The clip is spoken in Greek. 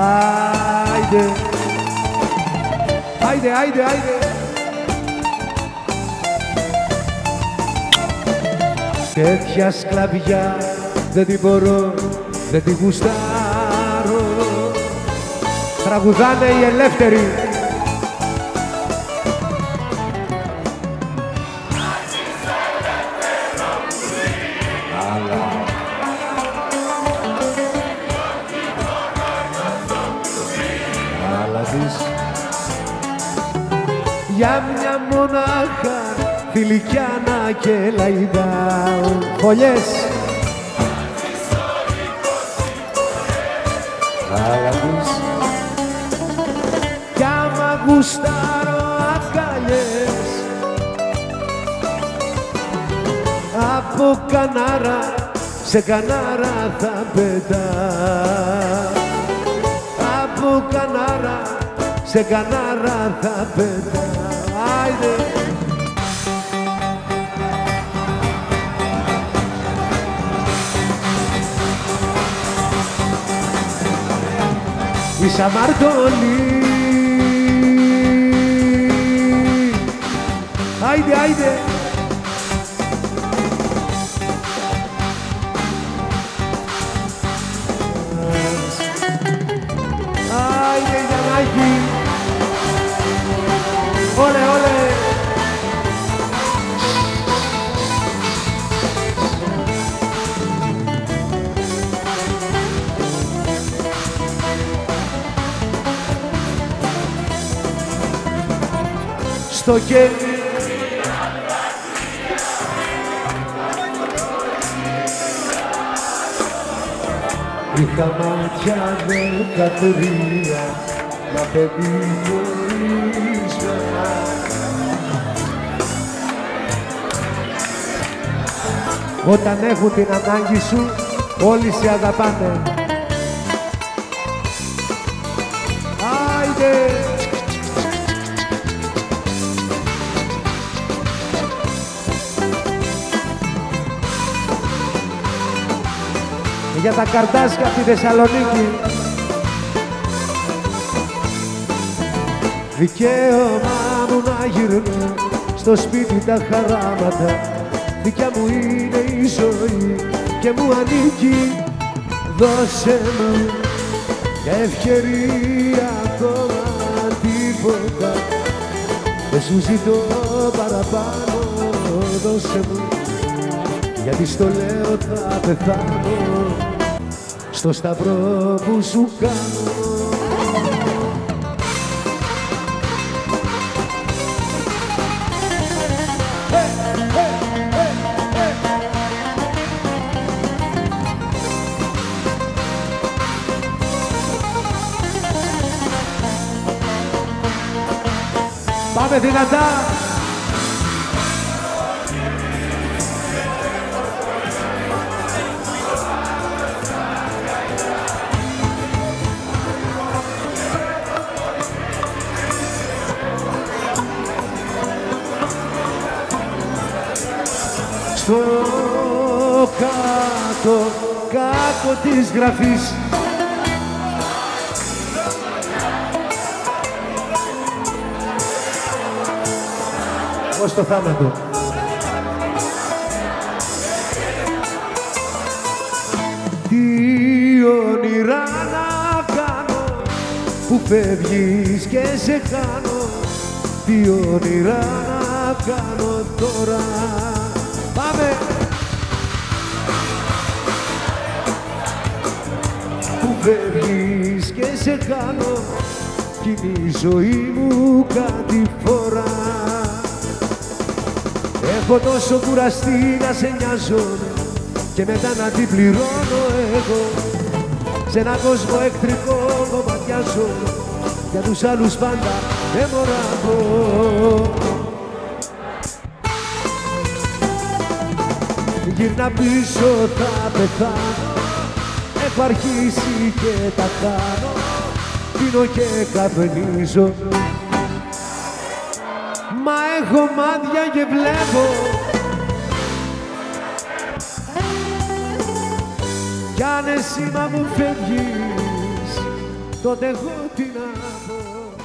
Άιντε, άιντε, άιντε, άιντε. Τέτοια σκλαβιά δεν την μπορώ, δεν την γουστάρω. Τραγουδάνε οι ελεύθεροι. Για μια μονάχα φιλικιάνα και λαϊδά φωλιές. Αγάπης κι άμα γουστάρω αγκαλιές από κανάρα σε κανάρα θα πετά. Από κανάρα σε κανάρα θα πετά. Άιντε. Η Σαμαρτωλή. Άιντε, άιντε. Άιντε Γιαννάκη. Όλε, όλε. Στο κέντρο είχα μάτια 13, μα παιδί χωρίς μένα. Όταν έχουν την ανάγκη σου, όλοι σε αγαπάνε. Άιντε! Για τα καρτάσια από τη Θεσσαλονίκη. Δικαίωμά μου να γυρνώ στο σπίτι τα χαράματα. Δικιά μου είναι η ζωή και μου ανήκει. Δώσε μου για ευκαιρία ακόμα τίποτα. Δεν σου ζητώ παραπάνω. Δώσε μου, γιατί στο λέω θα πεθάνω στο σταυρό που σου κάνω. Πάμε δυνατά! Στο κάτω, κάτω της γραφής ως το θάνατο. Τι όνειρα να κάνω που φεύγεις και σε χάνω. Τι όνειρα να κάνω τώρα. Πάμε! Που φεύγεις και σε χάνω κι είναι η ζωή μου κάτι φορά. Έχω τόσο κουραστεί να σε νοιάζομαι και μετά να την πληρώνω εγώ. Σε έναν κόσμο εχθρικό κομματιάζω, για τους άλλους πάντα αιμορραγώ. Γύρνα πίσω θα πεθάνω, έχω αρχίσει και τα κάνω. Πίνω και καπνίζω, μα έχω μάτια και βλέπω. Κι αν εσύ μα μου φεύγεις, τότε εγώ τι να πω.